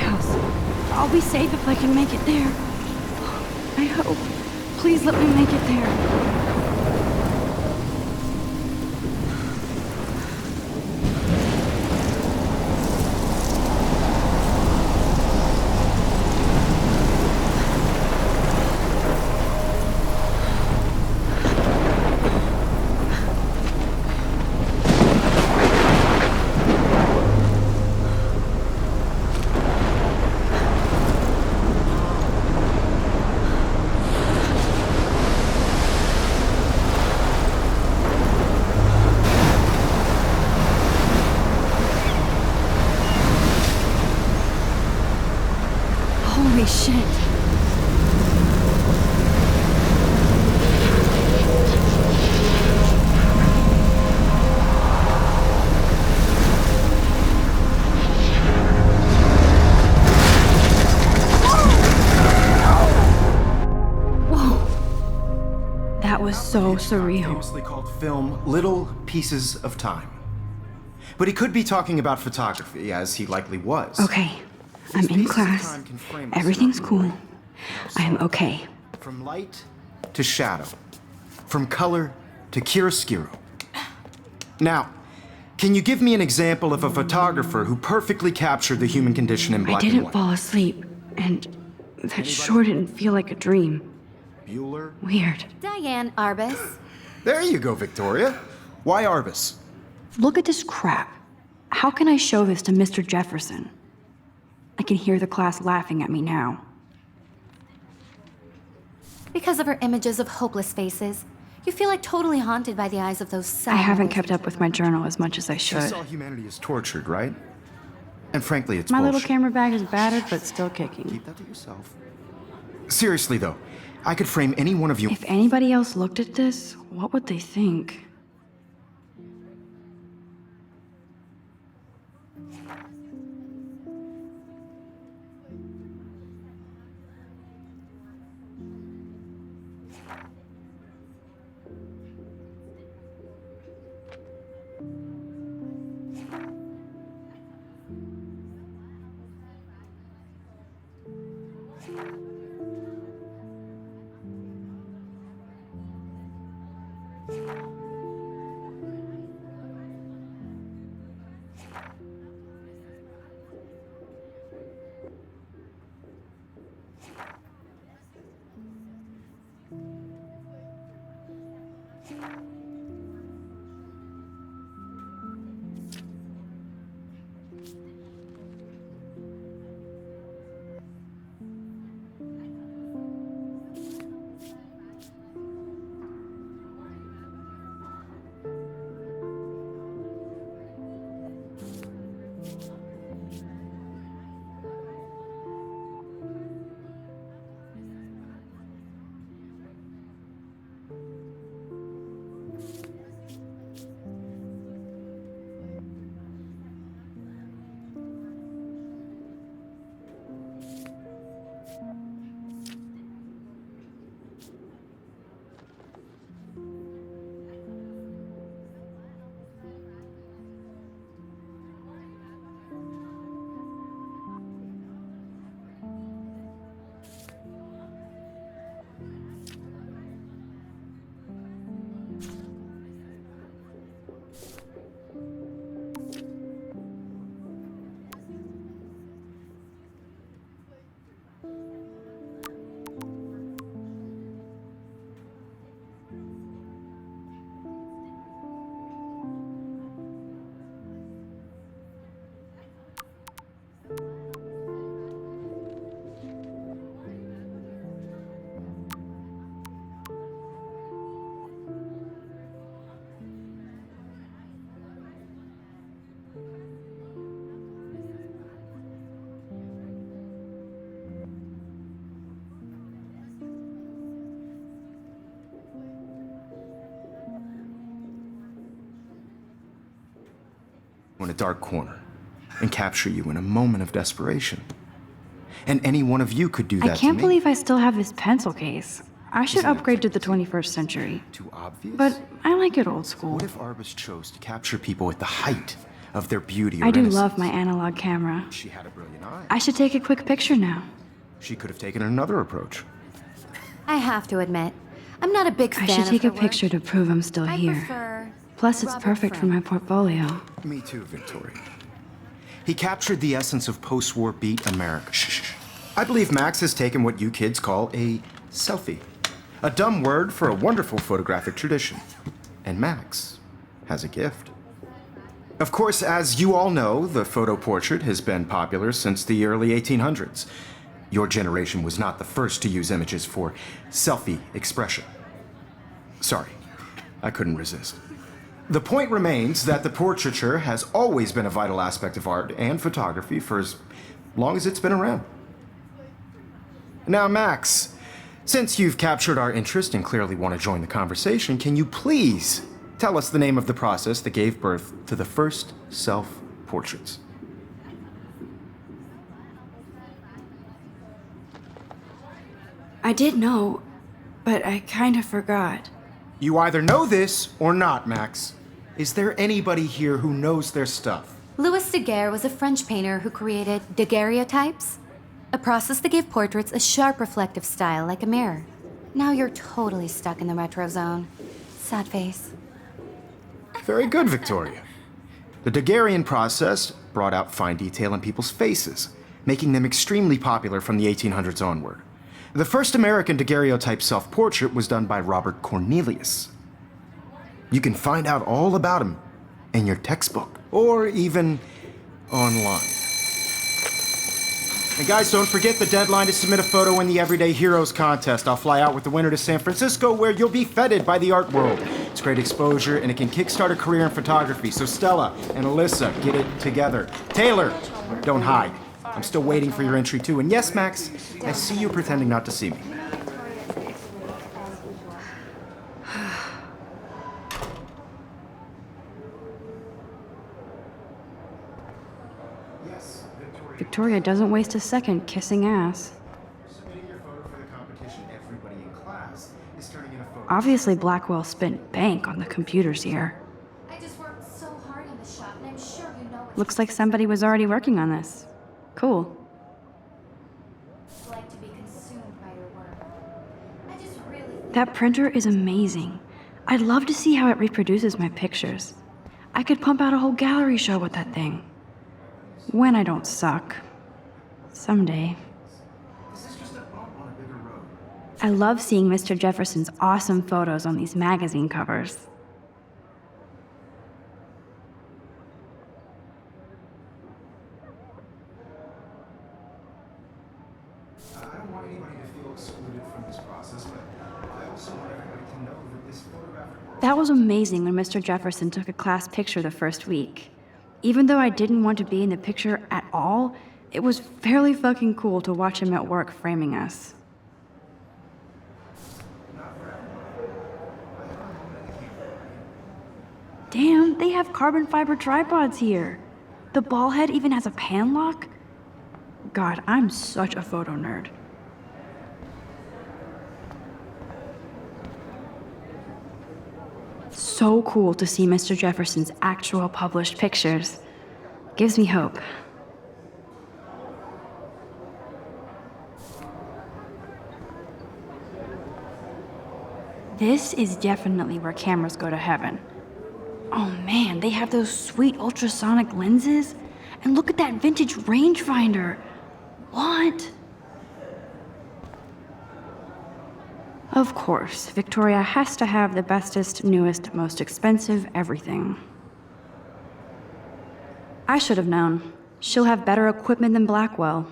lighthouse. I'll be safe if I can make it there. I hope. Please let me make it there. Holy shit. Whoa. That was so surreal. Famously called film Little Pieces of Time. But he could be talking about photography, as he likely was. Okay. I'm in class. Everything's cool. I am okay. From light to shadow. From color to chiaroscuro. Now, can you give me an example of a photographer who perfectly captured the human condition in black and I didn't white? fall asleep, and that sure didn't feel like a dream. Bueller? Weird. Diane Arbus. There you go, Victoria. Why Arbus? Look at this crap. How can I show this to Mr. Jefferson? I can hear the class laughing at me now. Because of her images of hopeless faces, you feel like totally haunted by the eyes of those sad I haven't boys. kept up with my journal as much as I She should. saw humanity as tortured, right? And frankly, it's My bullshit. little camera bag is battered, but still kicking. Keep that to yourself. Seriously, though, I could frame any one of you. If anybody else looked at this, what would they think? In a dark corner and capture you in a moment of desperation. And any one of you could do that I can't to me. believe I still have this pencil case. I should upgrade to the 21st century. Too obvious? But I like it old school. What if Arbus chose to capture people at the height of their beauty or I do innocence. love my analog camera. She had a brilliant eye. I should take a quick picture now. She could have taken another approach. I have to admit, I'm not a big fan I should of take her a picture work. to prove I'm still I here. prefer Plus, it's Robert perfect for Frank. my portfolio. Me too, Victoria. He captured the essence of post-war beat America. Shh. I believe Max has taken what you kids call a selfie. A dumb word for a wonderful photographic tradition. And Max has a gift. Of course, as you all know, the photo portrait has been popular since the early 1800s. Your generation was not the first to use images for selfie expression. Sorry, I couldn't resist. The point remains that the portraiture has always been a vital aspect of art and photography for as long as it's been around. Now, Max, since you've captured our interest and clearly want to join the conversation, can you please tell us the name of the process that gave birth to the first self-portraits? I did know, but I kind of forgot. You either know this or not, Max. Is there anybody here who knows their stuff? Louis Daguerre was a French painter who created daguerreotypes, a process that gave portraits a sharp reflective style like a mirror. Now you're totally stuck in the retro zone. Sad face. Very good, Victoria. The Daguerrean process brought out fine detail in people's faces, making them extremely popular from the 1800s onward. The first American daguerreotype self-portrait was done by Robert Cornelius. You can find out all about him in your textbook, or even online. And guys, don't forget the deadline to submit a photo in the Everyday Heroes contest. I'll fly out with the winner to San Francisco, where you'll be feted by the art world. It's great exposure, and it can kickstart a career in photography. So Stella and Alyssa, get it together. Taylor, don't hide. I'm still waiting for your entry too. And yes, Max, I see you pretending not to see me. Victoria doesn't waste a second kissing ass. Submitting your photo for the competition, everybody in class is turning in a photo. Obviously, Blackwell spent bank on the computers here. I just worked so hard in the shop, and I'm sure you know Looks like somebody was already working on this. Cool. it's like to be consumed by your work. I just really think That printer is amazing. I'd love to see how it reproduces my pictures. I could pump out a whole gallery show with that thing. When I don't suck. Someday. This is just a bump on a bigger road. I love seeing Mr. Jefferson's awesome photos on these magazine covers. I don't want anybody to feel excluded from this process, but I also want everybody to know that this photographic world... That was amazing when Mr. Jefferson took a class picture the first week. Even though I didn't want to be in the picture at all, it was fairly fucking cool to watch him at work framing us. Damn, they have carbon fiber tripods here. The ball head even has a pan lock? God, I'm such a photo nerd. So cool to see Mr. Jefferson's actual published pictures. Gives me hope. This is definitely where cameras go to heaven. Oh man, they have those sweet ultrasonic lenses. And look at that vintage rangefinder. What? Of course, Victoria has to have the bestest, newest, most expensive everything. I should have known. She'll have better equipment than Blackwell.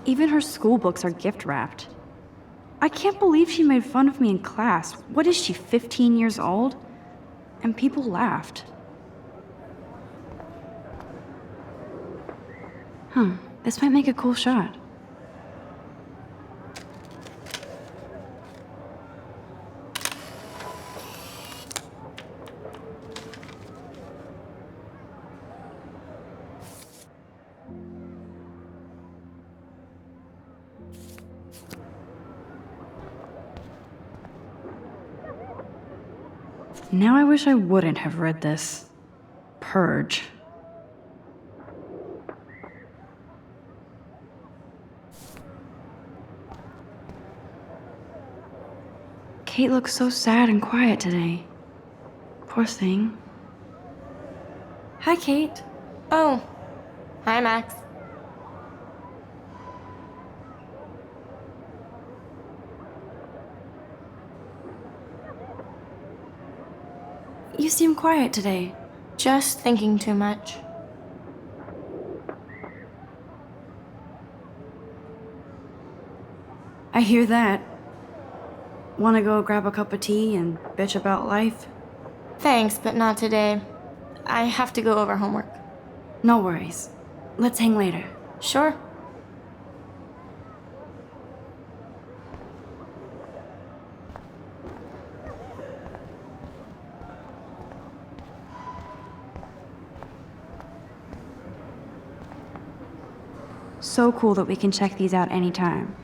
Even her school books are gift wrapped. I can't believe she made fun of me in class. What is she, 15 years old? And people laughed. This might make a cool shot. Now I wish I wouldn't have read this. Purge. Kate looks so sad and quiet today. Poor thing. Hi, Kate. Oh, hi, Max. You seem quiet today. Just thinking too much. I hear that. Want to go grab a cup of tea and bitch about life? Thanks, but not today. I have to go over homework. No worries. Let's hang later. Sure. So cool that we can check these out anytime.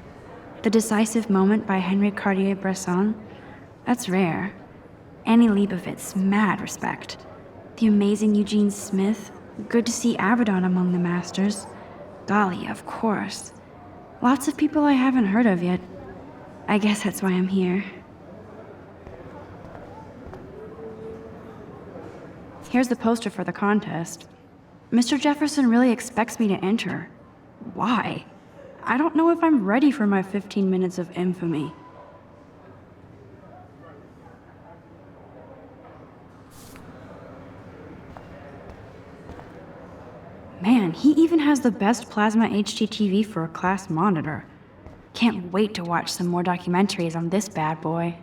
The Decisive Moment by Henry Cartier-Bresson? That's rare. Annie Leibovitz, mad respect. The amazing Eugene Smith, good to see Abaddon among the masters. Golly, of course. Lots of people I haven't heard of yet. I guess that's why I'm here. Here's the poster for the contest. Mr. Jefferson really expects me to enter. Why? I don't know if I'm ready for my 15 minutes of infamy. Man, he even has the best plasma HDTV for a class monitor. Can't wait to watch some more documentaries on this bad boy.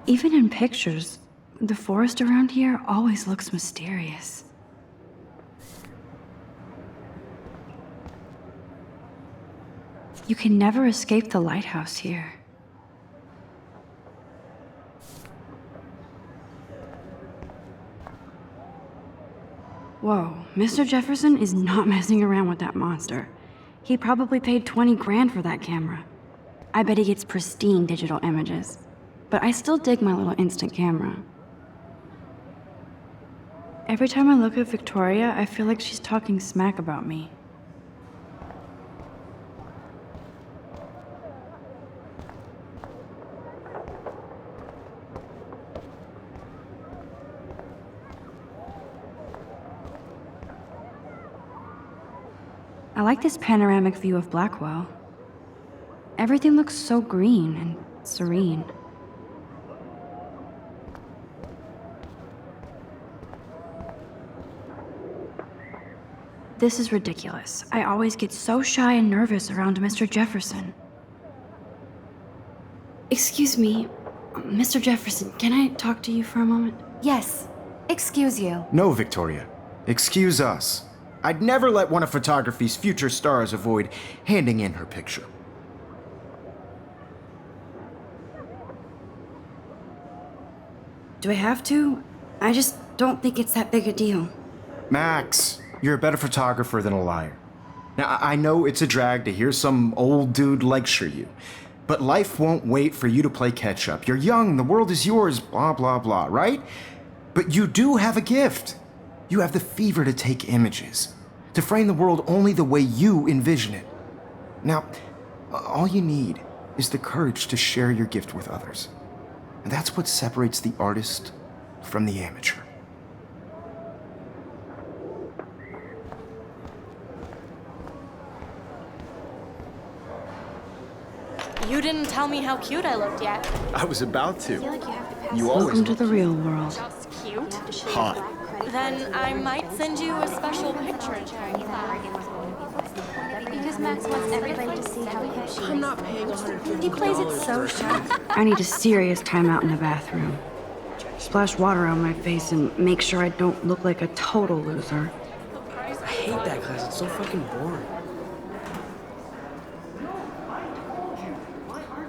Even in pictures, the forest around here always looks mysterious. You can never escape the lighthouse here. Whoa, Mr. Jefferson is not messing around with that monster. He probably paid 20 grand for that camera. I bet he gets pristine digital images. But I still dig my little instant camera. Every time I look at Victoria, I feel like she's talking smack about me. I like this panoramic view of Blackwell. Everything looks so green and serene. This is ridiculous. I always get so shy and nervous around Mr. Jefferson. Excuse me, Mr. Jefferson, can I talk to you for a moment? Yes. Excuse you. No, Victoria. Excuse us. I'd never let one of photography's future stars avoid handing in her picture. Do I have to? I just don't think it's that big a deal. Max, you're a better photographer than a liar. Now, I know it's a drag to hear some old dude lecture you, but life won't wait for you to play catch up. You're young, the world is yours, blah, blah, blah, right? But you do have a gift. You have the fever to take images, to frame the world only the way you envision it. Now, all you need is the courage to share your gift with others. And that's what separates the artist from the amateur. You didn't tell me how cute I looked yet. I was about to. You Welcome always to the real world. Just cute? hot. Then I might send you a special picture. Because Max wants everybody to see how hip she is. I'm not paying $150. He plays it so sharp. I need a serious timeout in the bathroom. Splash water on my face and make sure I don't look like a total loser. I hate that class. It's so fucking boring.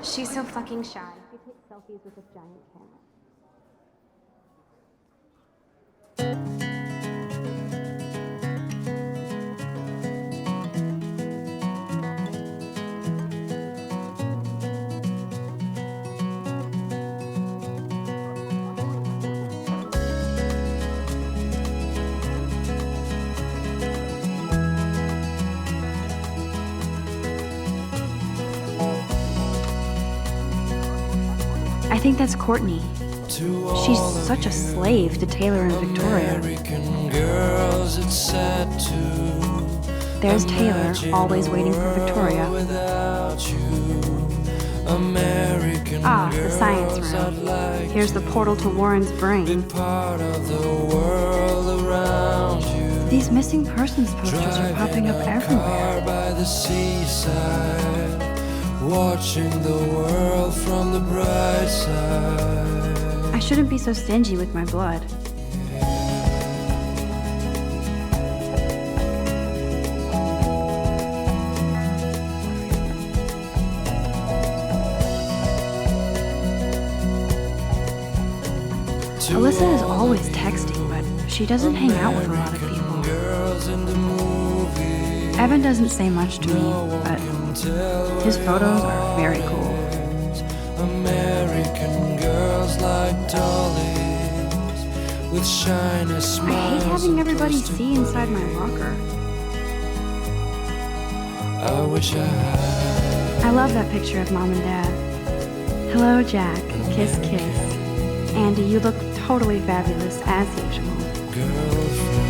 She's so fucking shy. She takes selfies with this giant camera. think that's Courtney. She's such a slave to Taylor and Victoria. Girls, it's sad to There's Taylor, always waiting for Victoria. without you. American Ah, the science room. Here's the portal to Warren's brain. part of the world around you. These missing persons posters are popping up everywhere. Car by the seaside, watching the world from the bright side. I shouldn't be so stingy with my blood. Alyssa is always texting, but she doesn't hang out with a lot of people. Girls in the movie, Evan doesn't say much to me, but his photos are very cool. American girls like dollies with shiny I smiles. hate having everybody see inside my locker. I wish I had I love that picture of Mom and Dad. Hello, Jack. Kiss, kiss. Andy, you look totally fabulous, as usual. a girlfriend.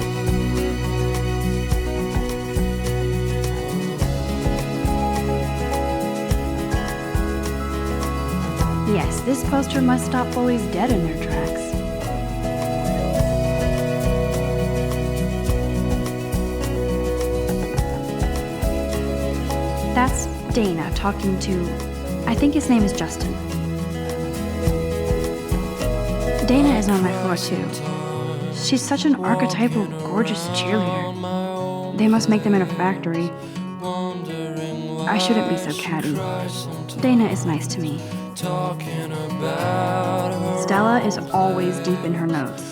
Yes, this poster must stop bullies dead in their tracks. That's Dana talking to, I think his name is Justin. Dana is on my floor too. She's such an archetypal, gorgeous cheerleader. They must make them in a factory. I shouldn't be so catty. Dana is nice to me. Talking about her Stella is always deep in her notes.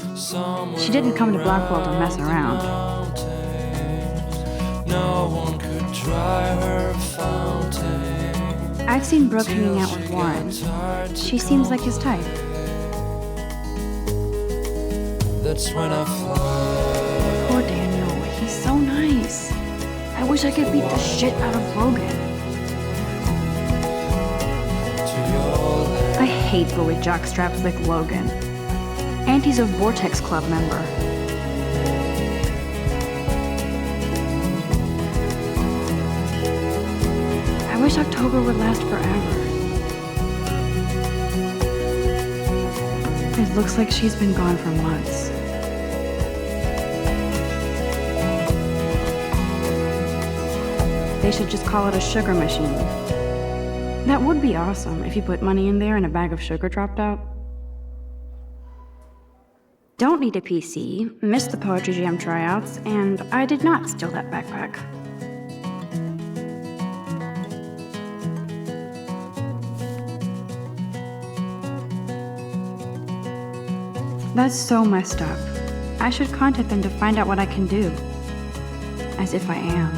She didn't come to Blackwell to mess around. no one could dry her fountain. I've seen Brooke hanging out with Warren. She seems like his type. That's when I fly. Poor Daniel, he's so nice. I wish I could beat the shit out of Logan. I hate bully jockstraps like Logan. And he's a Vortex Club member. I wish October would last forever. It looks like she's been gone for months. They should just call it a sugar machine. That would be awesome if you put money in there and a bag of sugar dropped out. Don't need a PC, missed the Poetry Jam tryouts, and I did not steal that backpack. That's so messed up. I should contact them to find out what I can do. As if I am.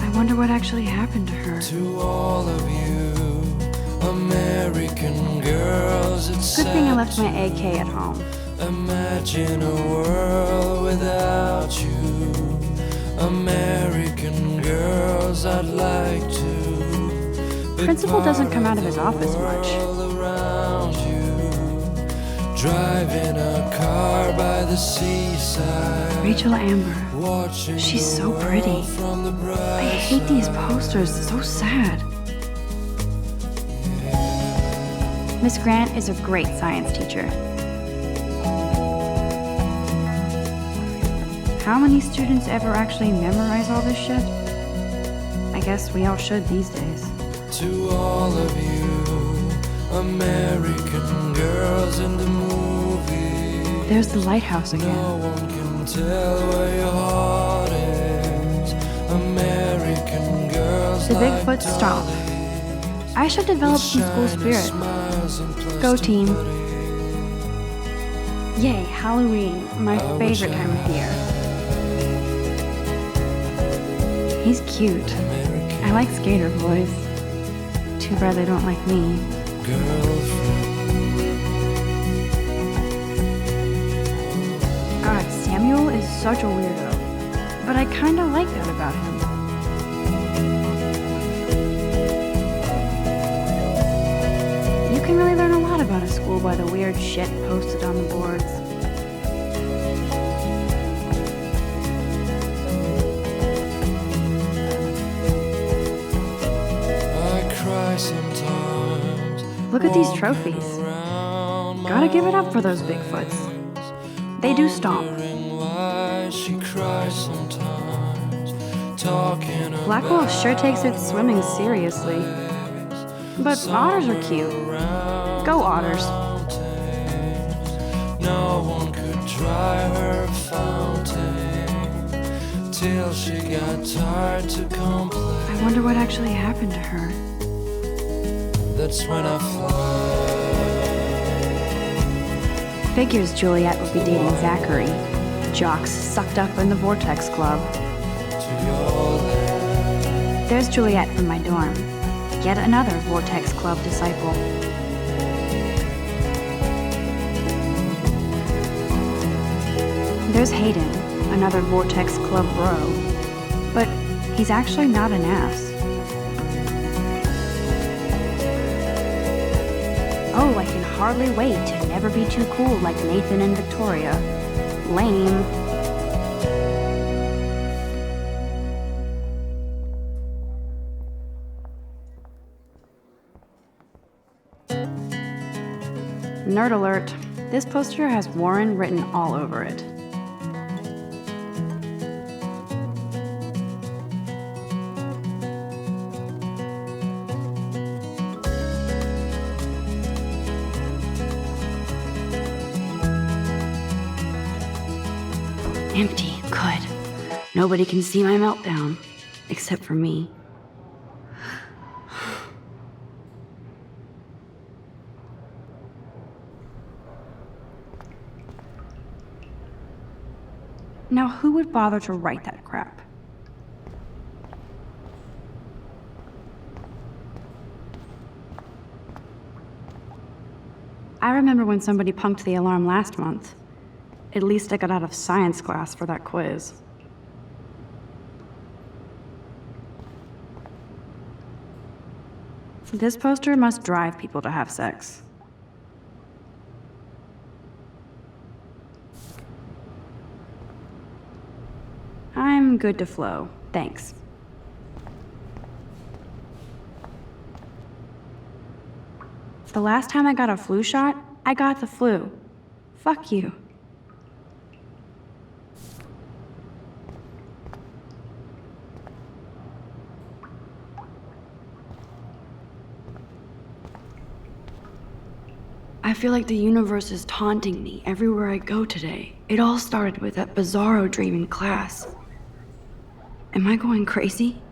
I wonder what actually happened to her. To all of you, American girls, it's Good thing I sad left my AK at home. Imagine a world without you. American girls, I'd like to. be Principal doesn't part come out of the his office much. world around you. Driving a car by the seaside. Rachel Amber. Watching She's the so pretty. world from the bright I hate these posters, so sad. Miss Grant is a great science teacher. How many students ever actually memorize all this shit? I guess we all should these days. To all of you, American girls in the movie. There's the lighthouse No again. one can tell where your heart is. American girls The like Bigfoot stomp. I should develop some school spirit. Go team. Yay, Halloween, my favorite time of year. He's cute. I like skater boys. Too bad they don't like me. God, Samuel is such a weirdo. But I kinda like that about him. school by the weird shit posted on the boards. I cry sometimes. Look at these trophies. Gotta give it up for those Bigfoots. They do stomp. Why she cries sometimes, talking Blackwell sure takes its swimming seriously. But otters are cute. Go otters. No one could dry her fountain till she got tired to complain. I wonder what actually happened to her. That's when I fly. Figures Juliet would be dating Zachary, jocks sucked up in the Vortex Club. There's Juliet from my dorm, yet another Vortex Club disciple. There's Hayden, another Vortex Club bro, but he's actually not an ass. Oh, I can hardly wait to never be too cool like Nathan and Victoria. Lame. Nerd alert. This poster has Warren written all over it. Empty. Good. Nobody can see my meltdown. Except for me. Now, who would bother to write that crap? I remember when somebody punked the alarm last month. At least I got out of science class for that quiz. This poster must drive people to have sex. I'm good to flow, thanks. The last time I got a flu shot, I got the flu. Fuck you. I feel like the universe is taunting me everywhere I go today. It all started with that bizarro dream in class. Am I going crazy?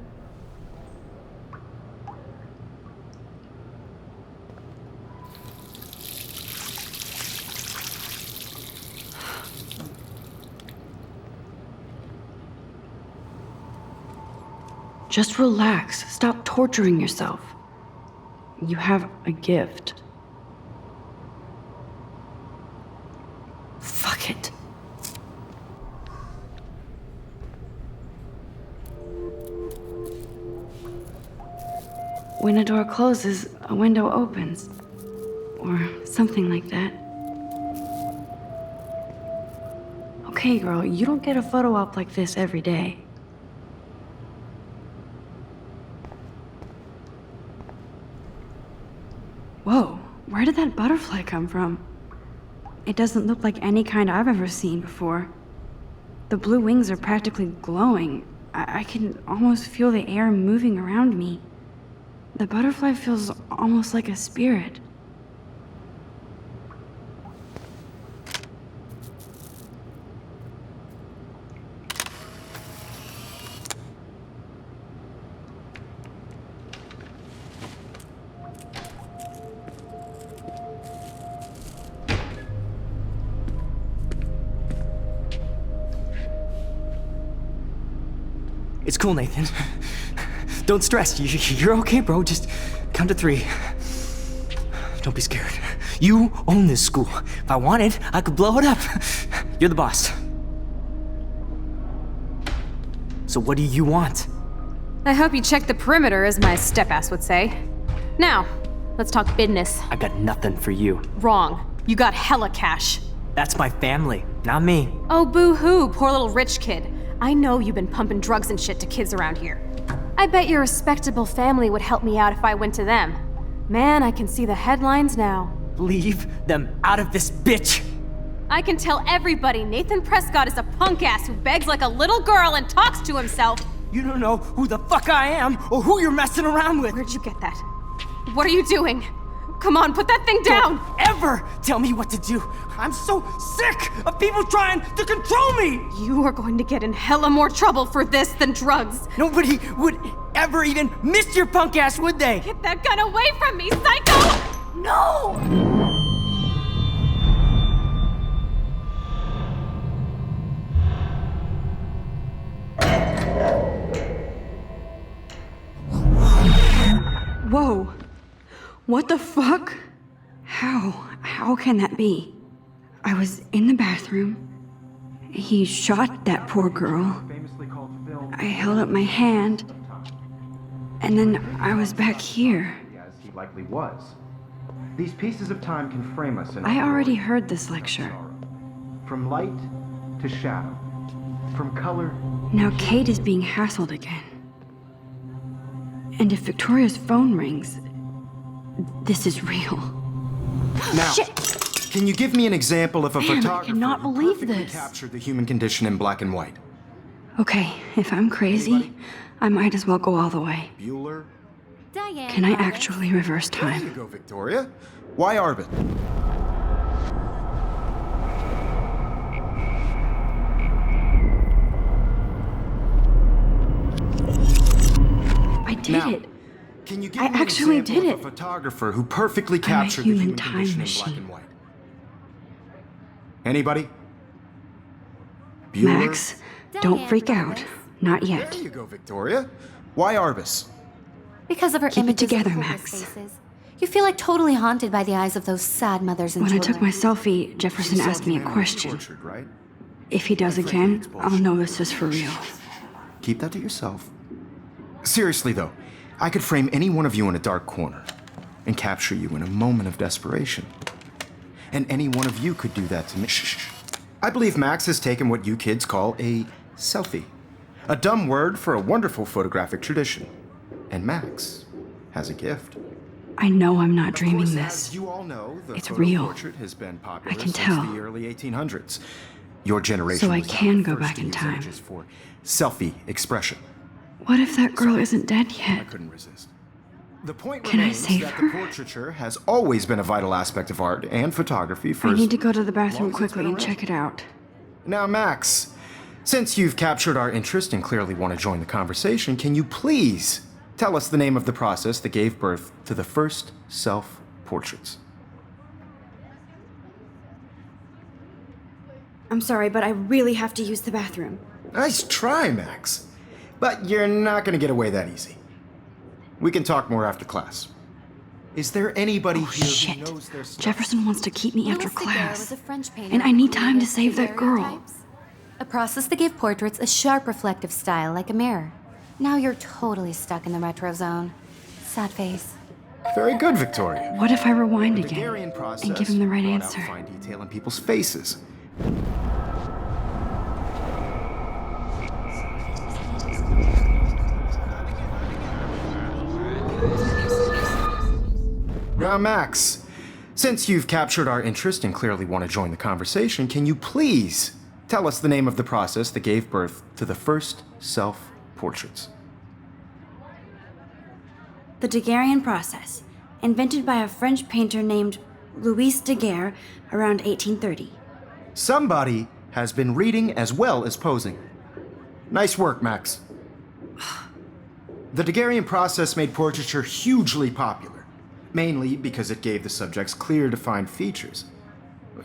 Just relax. Stop torturing yourself. You have a gift. Fuck it. When a door closes, a window opens. Or something like that. Okay, girl, you don't get a photo op like this every day. Whoa, where did that butterfly come from? It doesn't look like any kind I've ever seen before. The blue wings are practically glowing. I can almost feel the air moving around me. The butterfly feels almost like a spirit. It's cool, Nathan. Don't stress. You're okay, bro. Just count to 3. Don't be scared. You own this school. If I wanted, I could blow it up. You're the boss. So what do you want? I hope you checked the perimeter, as my step-ass would say. Now, Let's talk business. I got nothing for you. Wrong. You got hella cash. That's my family, not me. Oh, boo-hoo, poor little rich kid. I know you've been pumping drugs and shit to kids around here. I bet your respectable family would help me out if I went to them. Man, I can see the headlines now. Leave them out of this bitch! I can tell everybody Nathan Prescott is a punk ass who begs like a little girl and talks to himself. You don't know who the fuck I am or who you're messing around with. Where'd you get that? What are you doing? Come on, put that thing down! Don't ever tell me what to do. I'm so sick of people trying to control me. You are going to get in hella more trouble for this than drugs. Nobody would ever even miss your punk ass, would they? Get that gun away from me, psycho! No! Whoa. What the fuck? How can that be? I was in the bathroom. He shot that poor girl. I held up my hand. And then I was back here. As he likely was. These pieces of time can frame us in I already heard this lecture. From light to shadow. From color. Now Kate is being hassled again. And if Victoria's phone rings, this is real. Now, Shit! can you give me an example of a Man, I photographer cannot who believe perfectly this. captured the human condition in black and white? Okay, if I'm crazy, I might as well go all the way. Bueller? Diane. Can I Roberts. actually reverse There you time? go, Victoria. Why Arbit? I did Now, it. Can you give I me an actually example did of it. a photographer who perfectly I'm a captured the human human time condition in black machine. and white? Anybody? Bueller? Max, don't Diane freak out. Roberts. Not There yet. you go, Victoria. Why Arbus? Because of her Keep it images together, of hopeless Max. faces. You feel like totally haunted by the eyes of those sad mothers and When I children. took my selfie, Jefferson asked me a question. Tortured, right? If he does again, I'll know this is for real. Keep that to yourself. Seriously, though, I could frame any one of you in a dark corner and capture you in a moment of desperation. And any one of you could do that to me. Shh. I believe Max has taken what you kids call a selfie. A dumb word for a wonderful photographic tradition. And Max has a gift. I know I'm not Of dreaming course, this. as you all know, the It's photo real. portrait has been popular I can since tell. the early 1800s. Your generation So I was not can the go first back to in use time. images for selfie expression. What if that girl isn't dead I yet? couldn't resist. The point Can I remains save that her? the portraiture has always been a vital aspect of art and photography for I as need to go to the long bathroom as it's quickly been and around. check it out. Now, Max, since you've captured our interest and clearly want to join the conversation, can you please tell us the name of the process that gave birth to the first self-portraits? I'm sorry, but I really have to use the bathroom. Nice try, Max. But you're not going to get away that easy. We can talk more after class. Is there anybody Oh, here shit. who knows their stuff? Jefferson wants to keep me after Louis Daguerre class. was a French painter And I who need time to created save that girl. daguerreotypes, a process that gave portraits a sharp reflective style like a mirror. Now you're totally stuck in the retro zone. Sad face. Very good, Victoria. What if I rewind The again Daguerrean process and give him the right brought out answer? fine detail in people's faces. Now, Max, since you've captured our interest and clearly want to join the conversation, can you please tell us the name of the process that gave birth to the first self-portraits? The Daguerrean process, invented by a French painter named Louis Daguerre around 1830. Somebody has been reading as well as posing. Nice work, Max. The Daguerrean process made portraiture hugely popular, mainly because it gave the subjects clear, defined features.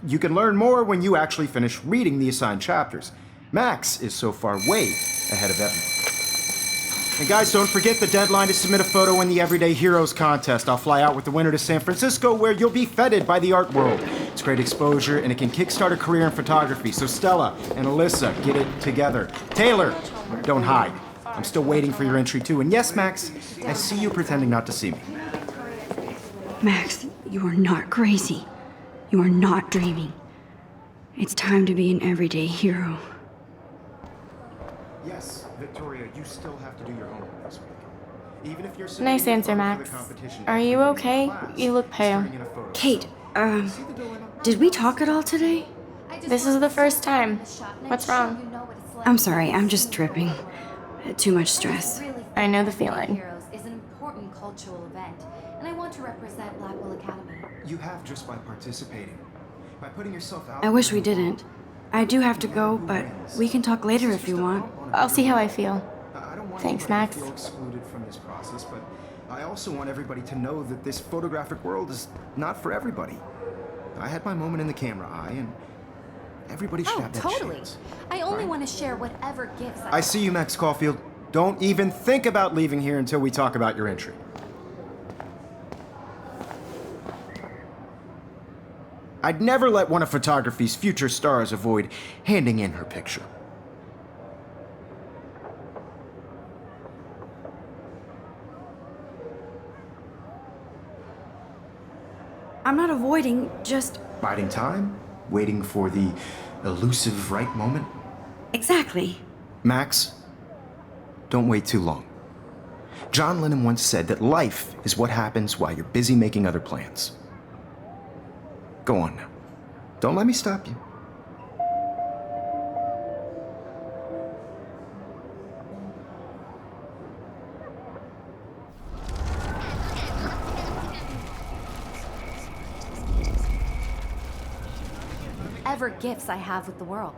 You can learn more when you actually finish reading the assigned chapters. Max is so far way ahead of everyone. And guys, don't forget the deadline to submit a photo in the Everyday Heroes contest. I'll fly out with the winner to San Francisco, where you'll be feted by the art world. It's great exposure, and it can kickstart a career in photography. So Stella and Alyssa, get it together. Taylor, don't hide. I'm still waiting for your entry too. And yes, Max, I see you pretending not to see me. Max, you are not crazy. You are not dreaming. It's time to be an everyday hero. Yes, Victoria, you still have to do your homework this week. Even if you're Nice answer, Max. Are you okay? You look pale. Kate, did we talk at all today? This is the first time. What's wrong? I'm sorry, I'm just tripping. Too much stress. I know the feeling. Heroes is an important cultural event, and I want to represent Blackwell Academy. You have just by participating. By putting yourself out I wish we there. didn't. I do have to go, but we can talk later if you want. I'll see how I feel. I don't want Thanks, anybody Max. to feel excluded from this process, but I also want everybody to know that this photographic world is not for everybody. I had my moment in the camera eye, and everybody should Oh, have that totally. chance. I only want to share whatever gifts I see you, Max Caulfield. Don't even think about leaving here until we talk about your entry. I'd never let one of photography's future stars avoid handing in her picture. I'm not avoiding, just... Biding time, waiting for the elusive right moment. Exactly. Max, don't wait too long. John Lennon once said that life is what happens while you're busy making other plans. Go on now. Don't let me stop you. Ever gifts I have with the world.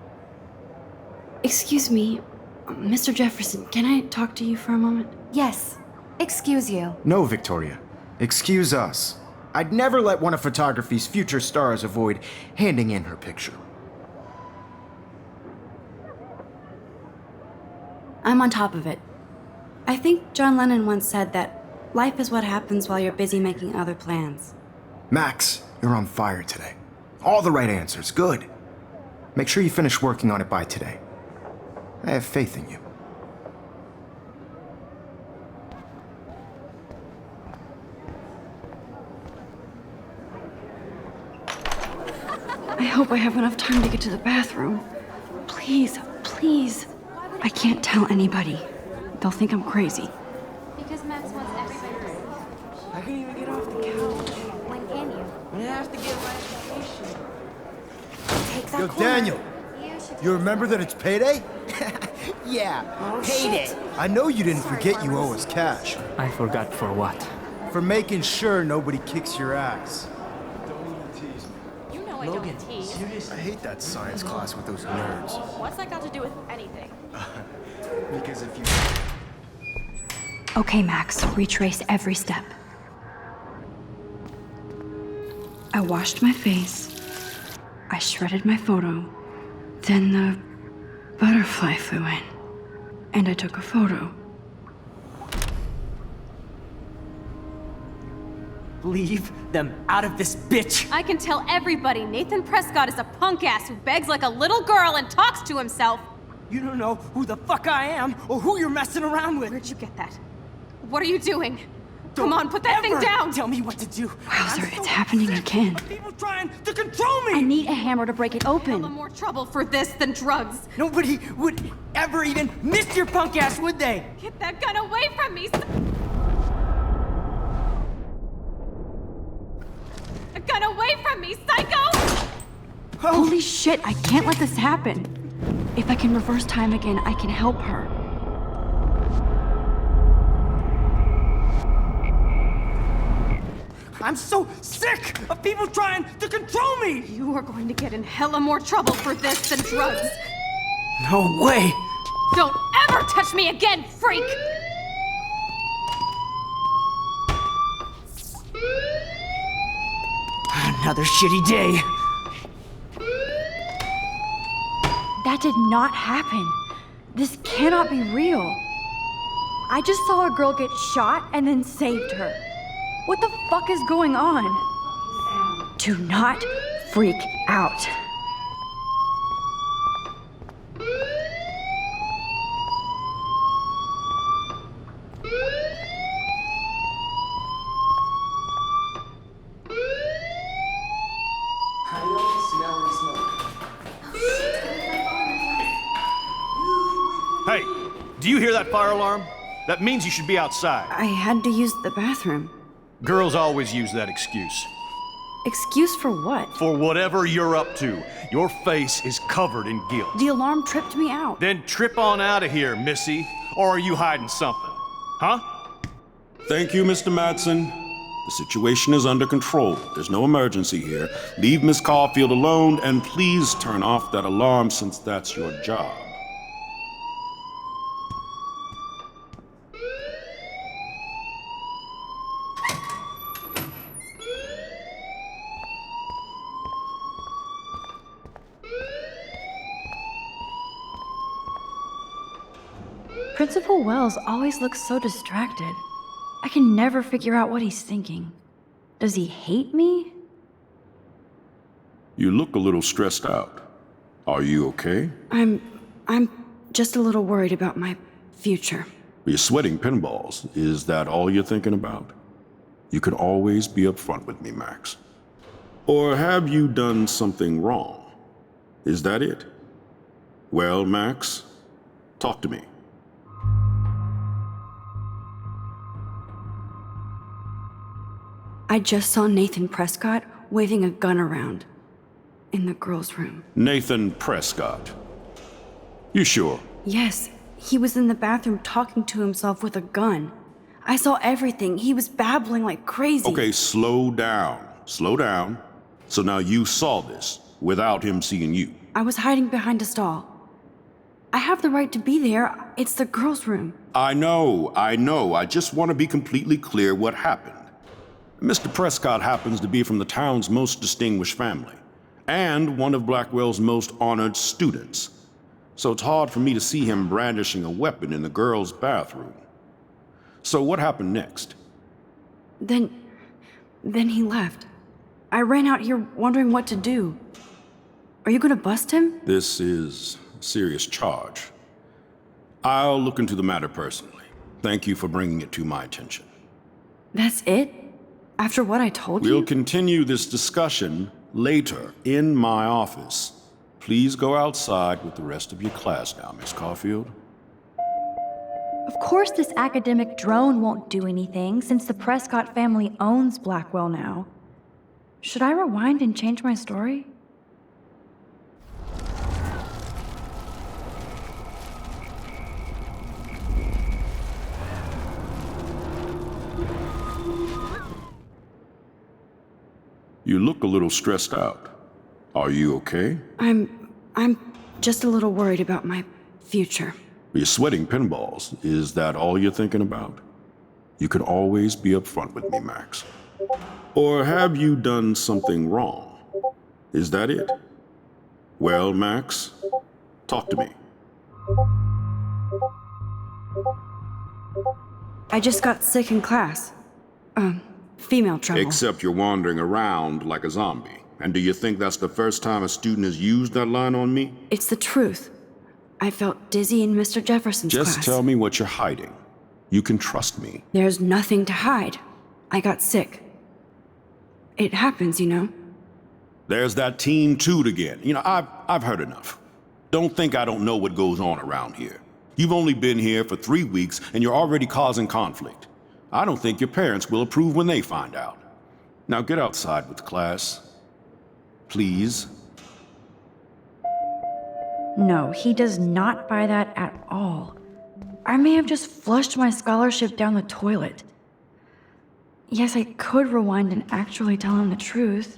Excuse me, Mr. Jefferson, can I talk to you for a moment? Yes. Excuse you. No, Victoria. Excuse us. I'd never let one of photography's future stars avoid handing in her picture. I'm on top of it. I think John Lennon once said that life is what happens while you're busy making other plans. Max, you're on fire today. All the right answers. Good. Make sure you finish working on it by today. I have faith in you. I hope I have enough time to get to the bathroom. Please, please. I can't tell anybody. They'll think I'm crazy. Because Max wants everybody to see. I can't even get off the couch. When can you? When I have to get my education. Take that Yo, corner. Daniel, you remember that it's payday? Yeah, payday. I know you didn't forget you owe us cash. I forgot for what? For making sure nobody kicks your ass. You know I don't tease. I hate that science class with those nerds. What's that got to do with anything? Because if you... Okay, Max, retrace every step. I washed my face. I shredded my photo. Then the butterfly flew in. And I took a photo. Leave them out of this bitch! I can tell everybody Nathan Prescott is a punk ass who begs like a little girl and talks to himself. You don't know who the fuck I am or who you're messing around with. Where'd you get that? What are you doing? Come on, put that thing Ever down! Tell me what to do. Wowzer, I'm it's happening sick again. of people trying to control me. I need a hammer to break it Hella open. more trouble for this than drugs. Nobody would ever even miss your punk ass, would they? Get that gun away from me! A gun away from me, psycho! Holy shit, I can't let this happen. If I can reverse time again, I can help her. I'm so sick of people trying to control me! You are going to get in hella more trouble for this than drugs. No way! Don't ever touch me again, freak! Another shitty day. That did not happen. This cannot be real. I just saw a girl get shot and then saved her. What the fuck is going on? Do not freak out. Do you hear that fire alarm? That means you should be outside. I had to use the bathroom. Girls always use that excuse. Excuse for what? For whatever you're up to. Your face is covered in guilt. The alarm tripped me out. Then trip on out of here, Missy. Or are you hiding something? Huh? Thank you, Mr. Madsen. The situation is under control. There's no emergency here. Leave Miss Caulfield alone, and please turn off that alarm since that's your job. Principal Wells always looks so distracted. I can never figure out what he's thinking. Does he hate me? You look a little stressed out. Are you okay? I'm just a little worried about my future. You're sweating pinballs. Is that all you're thinking about? You can always be upfront with me, Max. Or have you done something wrong? Is that it? Well, Max, talk to me. I just saw Nathan Prescott waving a gun around in the girls' room. Nathan Prescott. You sure? Yes, he was in the bathroom talking to himself with a gun. I saw everything. He was babbling like crazy. Okay, slow down. Slow down. So now you saw this without him seeing you. I was hiding behind a stall. I have the right to be there. It's the girls' room. I know. I just want to be completely clear what happened. Mr. Prescott happens to be from the town's most distinguished family, and one of Blackwell's most honored students. So it's hard for me to see him brandishing a weapon in the girls' bathroom. So what happened next? Then he left. I ran out here wondering what to do. Are you gonna bust him? This is a serious charge. I'll look into the matter personally. Thank you for bringing it to my attention. That's it? After what I told you? We'll continue this discussion later in my office. Please go outside with the rest of your class now, Miss Caulfield. Of course this academic drone won't do anything since the Prescott family owns Blackwell now. Should I rewind and change my story? You look a little stressed out. Are you okay? I'm just a little worried about my future. You're sweating pinballs. Is that all you're thinking about? You can always be upfront with me, Max. Or have you done something wrong? Is that it? Well, Max, talk to me. I just got sick in class. Female trouble. Except you're wandering around like a zombie. And do you think that's the first time a student has used that line on me? It's the truth. I felt dizzy in Mr. Jefferson's class. Just tell me what you're hiding. You can trust me. There's nothing to hide. I got sick. It happens, you know. There's that Team Toot again. You know, I've heard enough. Don't think I don't know what goes on around here. You've only been here for 3 weeks and you're already causing conflict. I don't think your parents will approve when they find out. Now get outside with class. Please. No, he does not buy that at all. I may have just flushed my scholarship down the toilet. Yes, I could rewind and actually tell him the truth.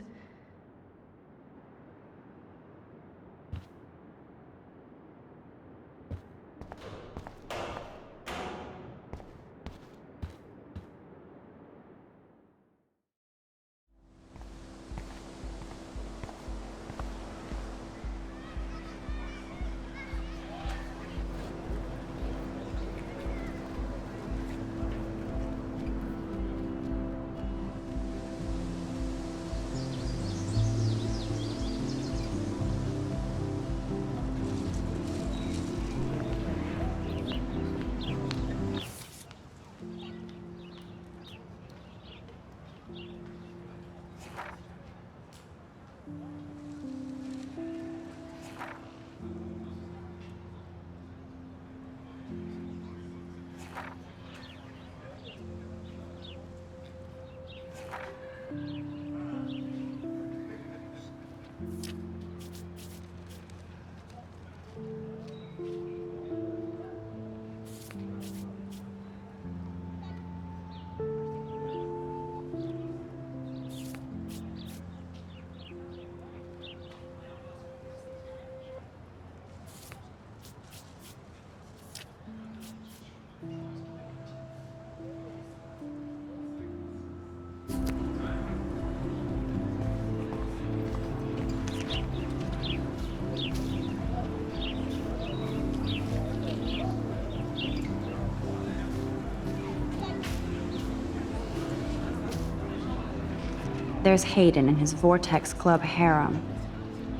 There's Hayden and his Vortex Club harem.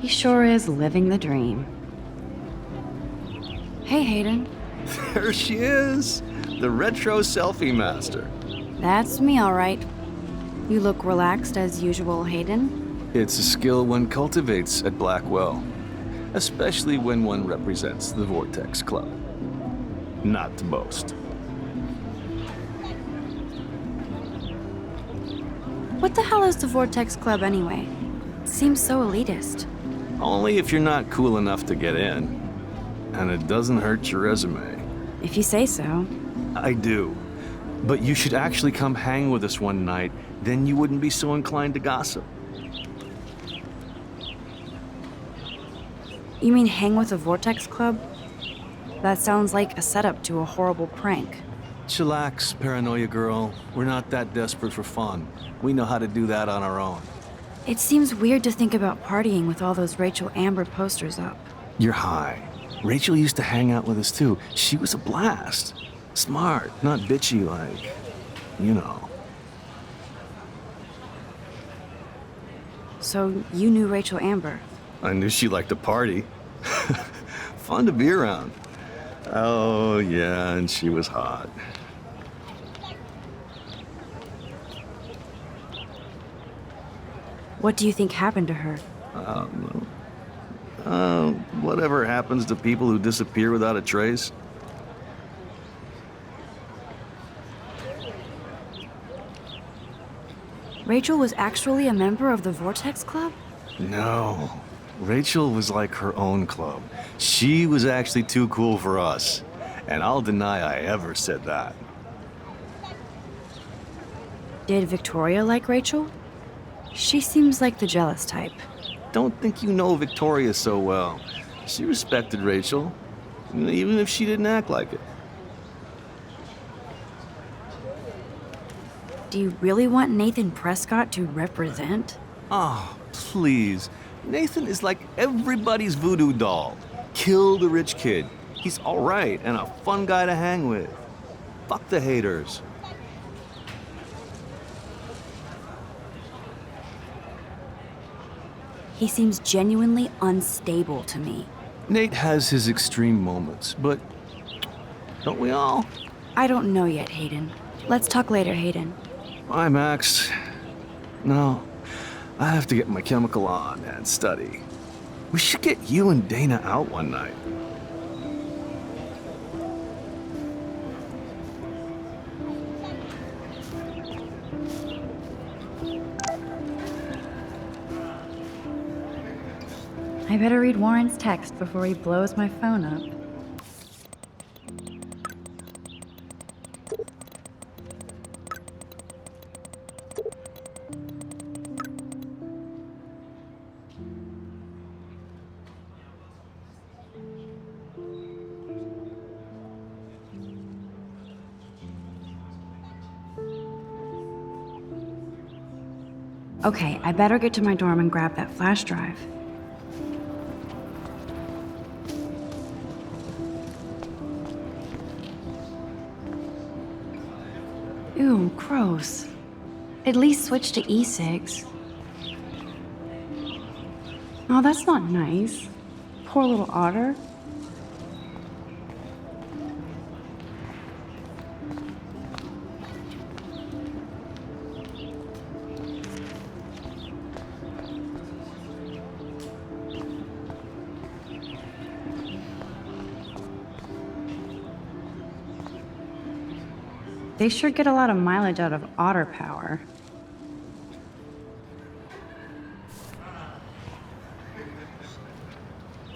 He sure is living the dream. Hey, Hayden. There she is, the retro selfie master. That's me, all right. You look relaxed as usual, Hayden. It's a skill one cultivates at Blackwell, especially when one represents the Vortex Club. Not to boast. What the hell is the Vortex Club anyway? It seems so elitist. Only if you're not cool enough to get in. And it doesn't hurt your resume. If you say so. I do. But you should actually come hang with us one night, then you wouldn't be so inclined to gossip. You mean hang with the Vortex Club? That sounds like a setup to a horrible prank. Chillax, paranoia girl. We're not that desperate for fun. We know how to do that on our own. It seems weird to think about partying with all those Rachel Amber posters up. You're high. Rachel used to hang out with us too. She was a blast. Smart, not bitchy like, you know. So you knew Rachel Amber? I knew she liked to party. Fun to be around. Oh, yeah, and she was hot. What do you think happened to her? Whatever happens to people who disappear without a trace. Rachel was actually a member of the Vortex Club? No. Rachel was like her own club. She was actually too cool for us. And I'll deny I ever said that. Did Victoria like Rachel? She seems like the jealous type. Don't think you know Victoria so well. She respected Rachel, even if she didn't act like it. Do you really want Nathan Prescott to represent? Oh, please. Nathan is like everybody's voodoo doll. Kill the rich kid. He's all right and a fun guy to hang with. Fuck the haters. He seems genuinely unstable to me. Nate has his extreme moments, but don't we all? I don't know yet, Hayden. Let's talk later, Hayden. Bye, Max. No, I have to get my chemical on and study. We should get you and Dana out one night. I better read Warren's text before he blows my phone up. Okay, I better get to my dorm and grab that flash drive. Ew, gross. At least switch to e-cigs. Oh, that's not nice. Poor little otter. They sure get a lot of mileage out of otter power.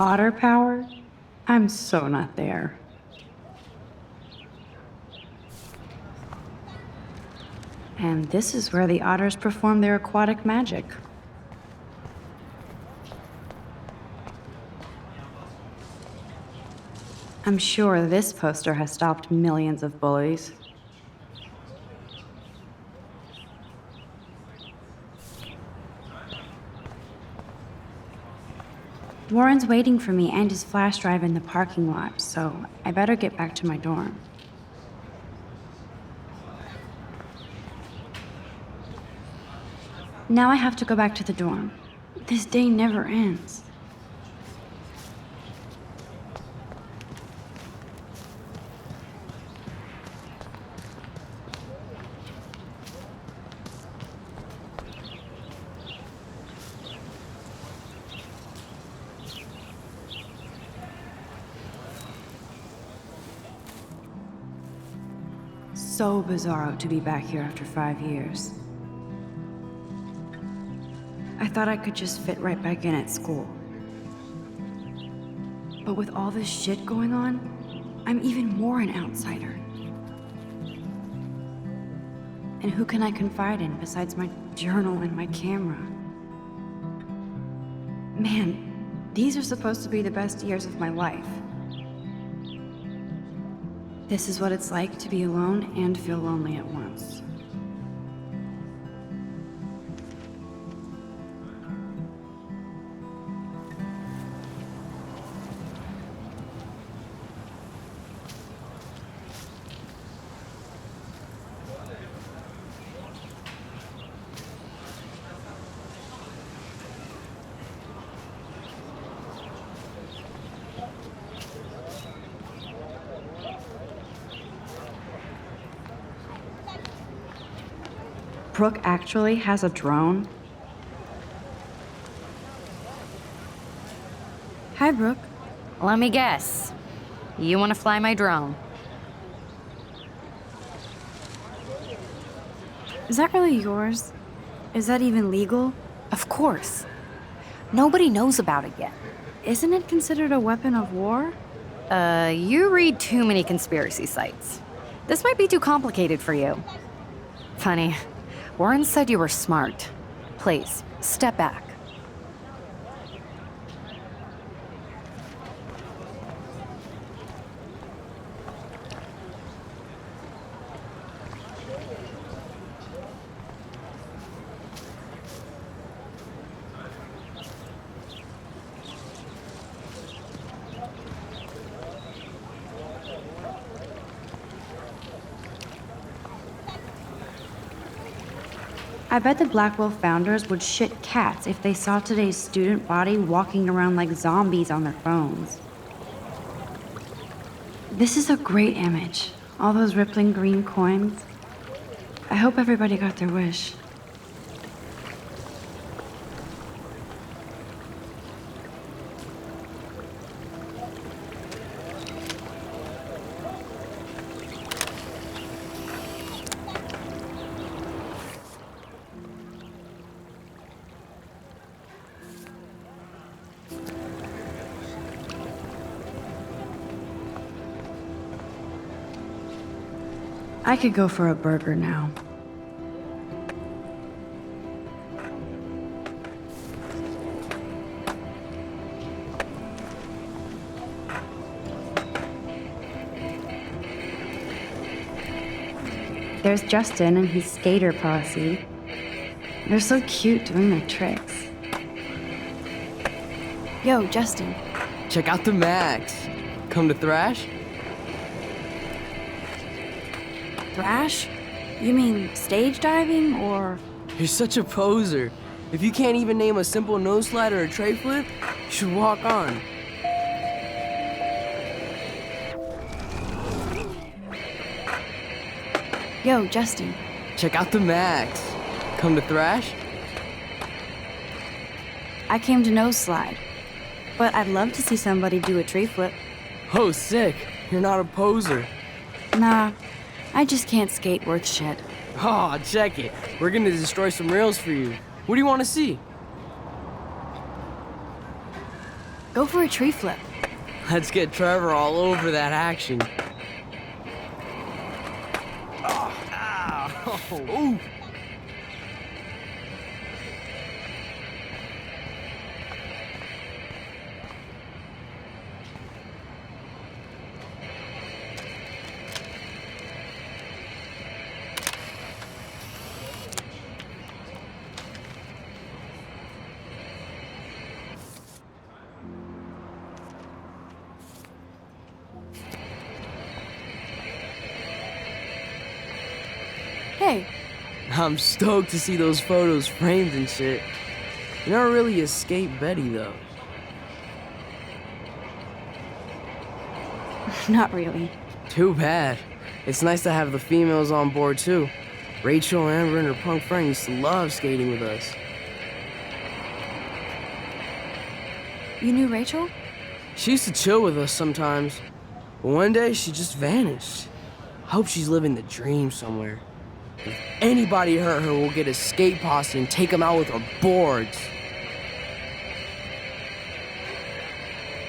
Otter power? I'm so not there. And this is where the otters perform their aquatic magic. I'm sure this poster has stopped millions of bullies. Warren's waiting for me and his flash drive in the parking lot, so I better get back to my dorm. Now I have to go back to the dorm. This day never ends. So bizarro to be back here after 5 years. I thought I could just fit right back in at school. But with all this shit going on, I'm even more an outsider. And who can I confide in besides my journal and my camera? Man, these are supposed to be the best years of my life. This is what it's like to be alone and feel lonely at once. Brooke actually has a drone? Hi, Brooke. Let me guess. You want to fly my drone? Is that really yours? Is that even legal? Of course. Nobody knows about it yet. Isn't it considered a weapon of war? You read too many conspiracy sites. This might be too complicated for you. Funny. Warren said you were smart. Please, step back. I bet the Blackwell founders would shit cats if they saw today's student body walking around like zombies on their phones. This is a great image. All those rippling green coins. I hope everybody got their wish. I could go for a burger now. There's Justin and his skater posse. They're so cute doing their tricks. Yo, Justin. Check out the Max. Come to thrash? Thrash? You mean stage diving or... You're such a poser. If you can't even name a simple nose slide or a tray flip, you should walk on. Yo, Justin. Check out the Max. Come to thrash? I came to nose slide, but I'd love to see somebody do a tree flip. Oh, sick. You're not a poser. Nah, I just can't skate worth shit. Oh, check it. We're gonna destroy some rails for you. What do you want to see? Go for a tree flip. Let's get Trevor all over that action. Ooh. Hey. I'm stoked to see those photos framed and shit. You never really escaped Betty, though. Not really. Too bad. It's nice to have the females on board, too. Rachel, Amber, and her punk friend used to love skating with us. You knew Rachel? She used to chill with us sometimes, but one day she just vanished. I hope she's living the dream somewhere. If anybody hurt her, we'll get a skate posse and take them out with our boards.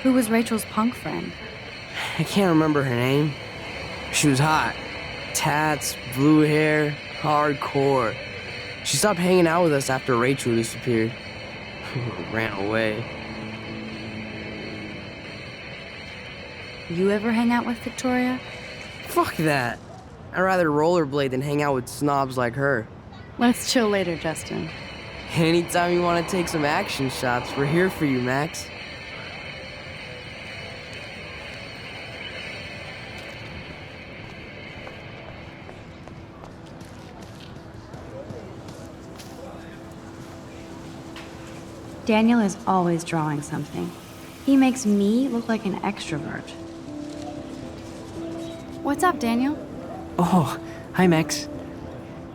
Who was Rachel's punk friend? I can't remember her name. She was hot. Tats, blue hair, hardcore. She stopped hanging out with us after Rachel disappeared. Ran away. You ever hang out with Victoria? Fuck that. I'd rather rollerblade than hang out with snobs like her. Let's chill later, Justin. Anytime you want to take some action shots, we're here for you, Max. Daniel is always drawing something. He makes me look like an extrovert. What's up, Daniel? Oh, hi, Max.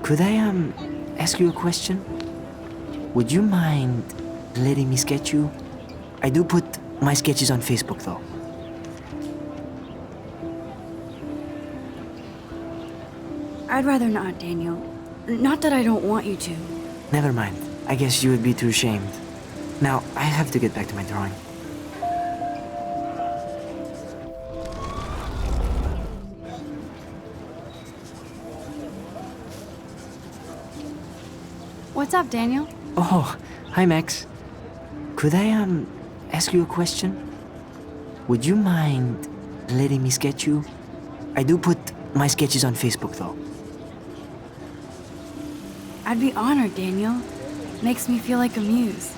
Could I, ask you a question? Would you mind letting me sketch you? I do put my sketches on Facebook, though. I'd rather not, Daniel. Not that I don't want you to. Never mind. I guess you would be too ashamed. Now, I have to get back to my drawing. What's up, Daniel? Oh, hi, Max. Could I, ask you a question? Would you mind letting me sketch you? I do put my sketches on Facebook, though. I'd be honored, Daniel. Makes me feel like a muse.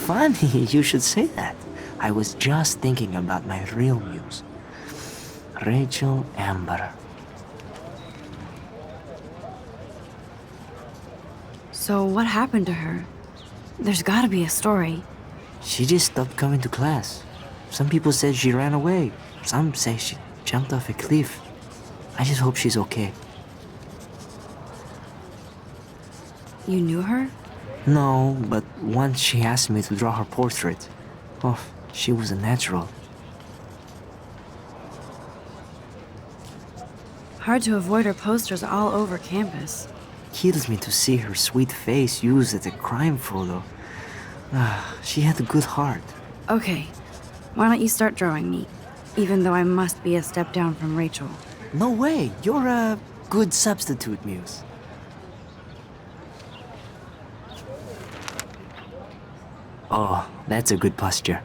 Funny, you should say that. I was just thinking about my real muse. Rachel Amber. So what happened to her? There's gotta be a story. She just stopped coming to class. Some people said she ran away. Some say she jumped off a cliff. I just hope she's okay. You knew her? No, but once she asked me to draw her portrait. Oh, she was a natural. Hard to avoid her posters all over campus. Kills me to see her sweet face used as a crime photo. She had a good heart. Okay, why don't you start drawing me? Even though I must be a step down from Rachel. No way, you're a good substitute, Muse. Oh, that's a good posture.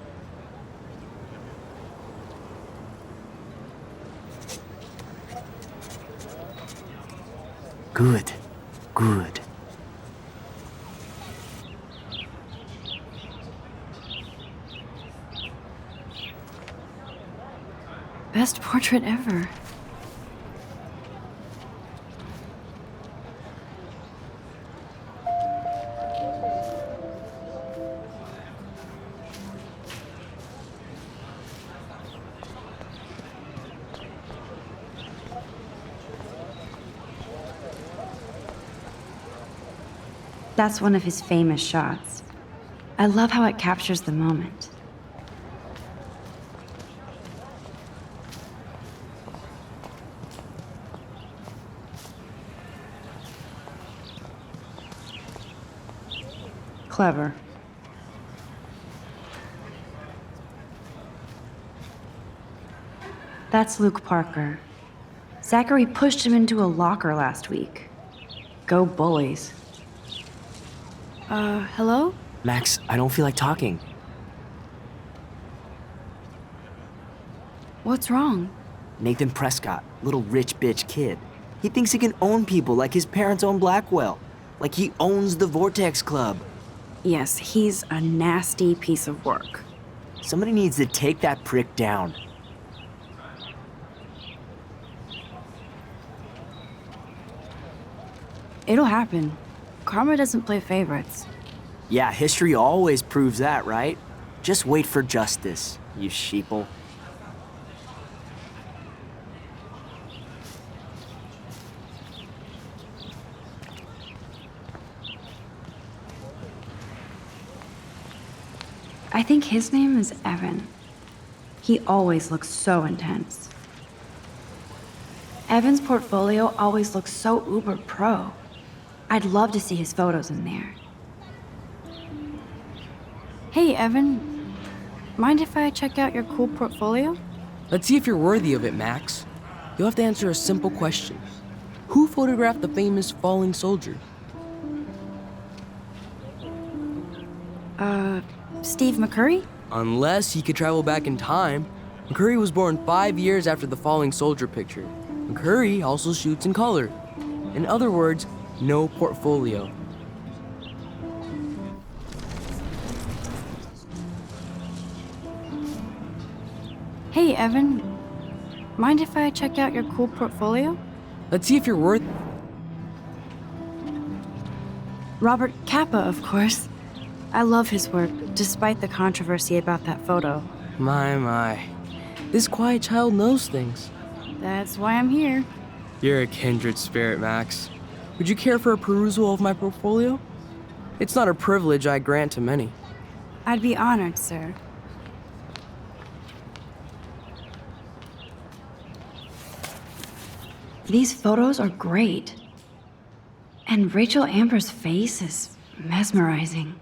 Good, good. Best portrait ever. That's one of his famous shots. I love how it captures the moment. Clever. That's Luke Parker. Zachary pushed him into a locker last week. Go bullies. Hello? Max, I don't feel like talking. What's wrong? Nathan Prescott, little rich bitch kid. He thinks he can own people like his parents own Blackwell. Like he owns the Vortex Club. Yes, he's a nasty piece of work. Somebody needs to take that prick down. It'll happen. karma doesn't play favorites. Yeah, history always proves that, right? Just wait for justice, you sheeple. I think his name is Evan. He always looks so intense. Evan's portfolio always looks so uber pro. I'd love to see his photos in there. Hey, Evan. Mind if I check out your cool portfolio? Let's see if you're worthy of it, Max. You'll have to answer a simple question. Who photographed the famous falling soldier? Steve McCurry? Unless he could travel back in time. McCurry was born 5 years after the falling soldier picture. McCurry also shoots in color. In other words, no portfolio. Hey, Evan. Mind if I check out your cool portfolio? Let's see if you're worth... Robert Capa, of course. I love his work, despite the controversy about that photo. My. This quiet child knows things. That's why I'm here. You're a kindred spirit, Max. Would you care for a perusal of my portfolio? It's not a privilege I grant to many. I'd be honored, sir. These photos are great. And Rachel Amber's face is mesmerizing.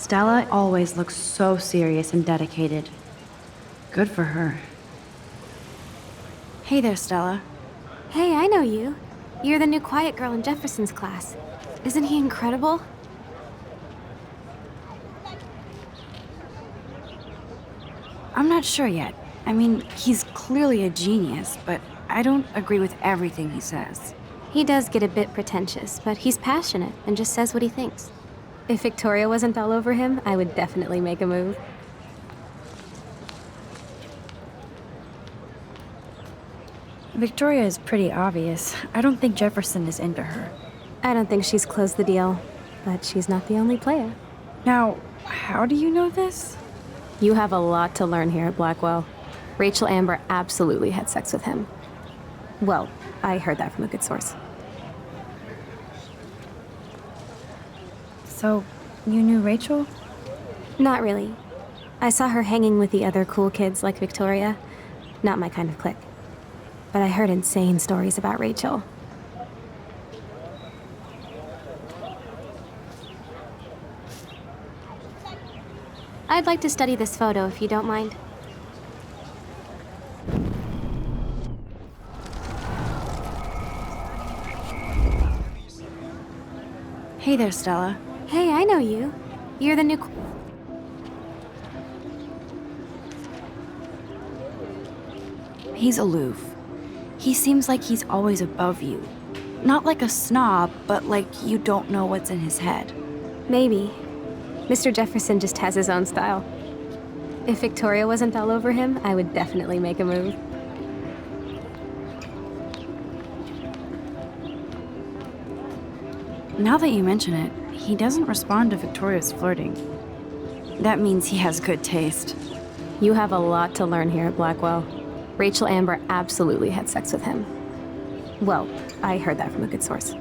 Stella always looks so serious and dedicated. Good for her. Hey there, Stella. Hey, I know you. You're the new quiet girl in Jefferson's class. Isn't he incredible? I'm not sure yet. I mean, he's clearly a genius, but I don't agree with everything he says. He does get a bit pretentious, but he's passionate and just says what he thinks. If Victoria wasn't all over him, I would definitely make a move. Victoria is pretty obvious. I don't think Jefferson is into her. I don't think she's closed the deal, but she's not the only player. Now, how do you know this? You have a lot to learn here at Blackwell. Rachel Amber absolutely had sex with him. Well, I heard that from a good source. So, you knew Rachel? Not really. I saw her hanging with the other cool kids like Victoria. Not my kind of clique. But I heard insane stories about Rachel. I'd like to study this photo if you don't mind. Hey there, Stella. Hey, I know you. You're the new... He's aloof. He seems like he's always above you. Not like a snob, but like you don't know what's in his head. Maybe. Mr. Jefferson just has his own style. If Victoria wasn't all over him, I would definitely make a move. Now that you mention it, he doesn't respond to Victoria's flirting. That means he has good taste. You have a lot to learn here at Blackwell. Rachel Amber absolutely had sex with him. Well, I heard that from a good source.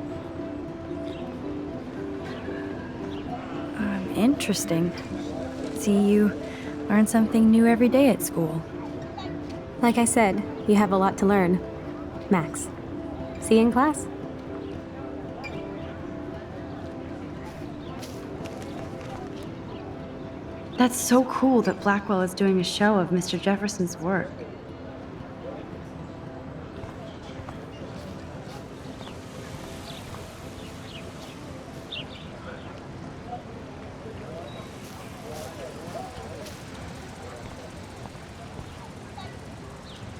Interesting. See, you learn something new every day at school. Like I said, you have a lot to learn. Max. See you in class. That's so cool that Blackwell is doing a show of Mr. Jefferson's work.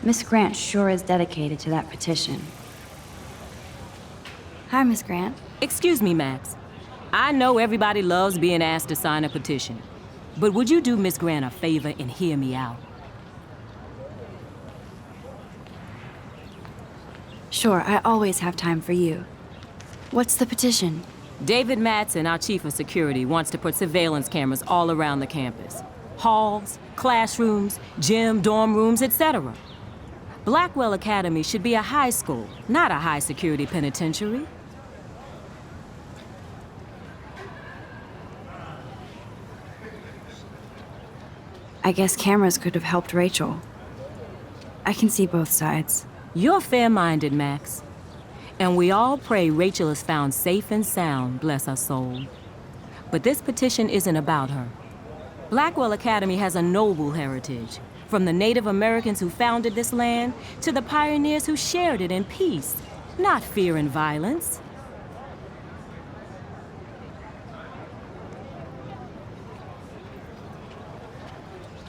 Miss Grant sure is dedicated to that petition. Hi, Miss Grant. Excuse me, Max. I know everybody loves being asked to sign a petition, but would you do Miss Grant a favor and hear me out? Sure, I always have time for you. What's the petition? David Madsen, our chief of security, wants to put surveillance cameras all around the campus. Halls, classrooms, gym, dorm rooms, etc. Blackwell Academy should be a high school, not a high-security penitentiary. I guess cameras could have helped Rachel. I can see both sides. You're fair-minded, Max. And we all pray Rachel is found safe and sound, bless her soul. But this petition isn't about her. Blackwell Academy has a noble heritage, from the Native Americans who founded this land to the pioneers who shared it in peace, not fear and violence.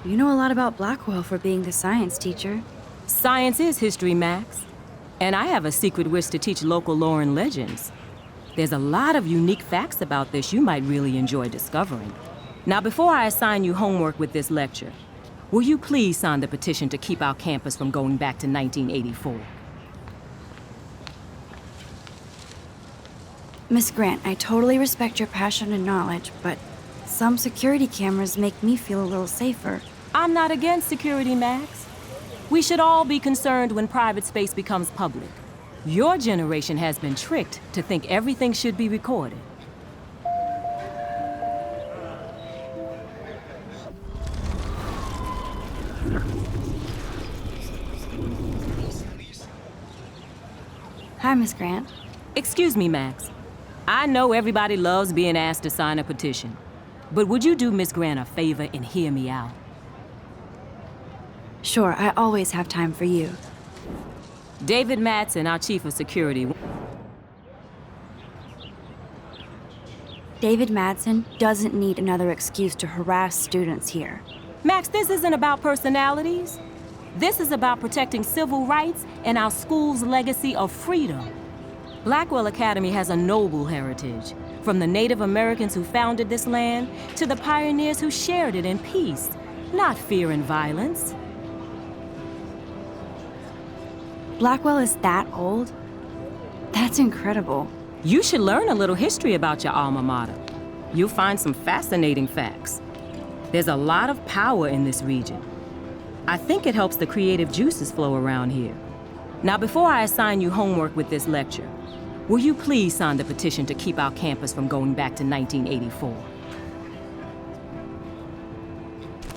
You know a lot about Blackwell for being the science teacher. Science is history, Max. And I have a secret wish to teach local lore and legends. There's a lot of unique facts about this you might really enjoy discovering. Now, before I assign you homework with this lecture, will you please sign the petition to keep our campus from going back to 1984? Miss Grant, I totally respect your passion and knowledge, but some security cameras make me feel a little safer. I'm not against security, Max. We should all be concerned when private space becomes public. Your generation has been tricked to think everything should be recorded. Hi, Miss Grant. Excuse me, Max. I know everybody loves being asked to sign a petition, but would you do Miss Grant a favor and hear me out? Sure, I always have time for you. David Madsen, our chief of security. David Madsen doesn't need another excuse to harass students here. Max, this isn't about personalities. This is about protecting civil rights and our school's legacy of freedom. Blackwell Academy has a noble heritage, from the Native Americans who founded this land to the pioneers who shared it in peace, not fear and violence. Blackwell is that old? That's incredible. You should learn a little history about your alma mater. You'll find some fascinating facts. There's a lot of power in this region. I think it helps the creative juices flow around here. Now, before I assign you homework with this lecture, will you please sign the petition to keep our campus from going back to 1984?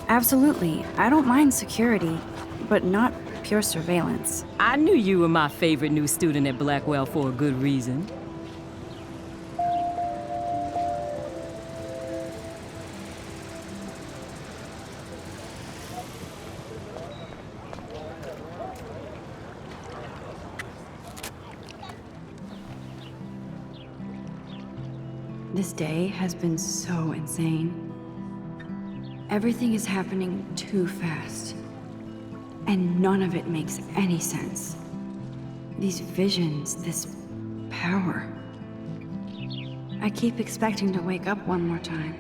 Absolutely. I don't mind security, but not pure surveillance. I knew you were my favorite new student at Blackwell for a good reason. This day has been so insane. Everything is happening too fast. And none of it makes any sense. These visions, this power. I keep expecting to wake up one more time.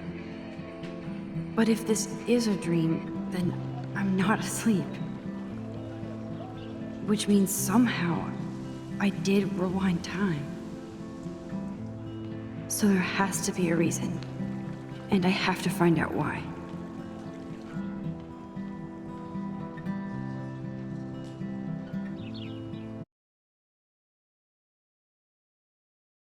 But if this is a dream, then I'm not asleep. Which means somehow I did rewind time. So there has to be a reason. And I have to find out why.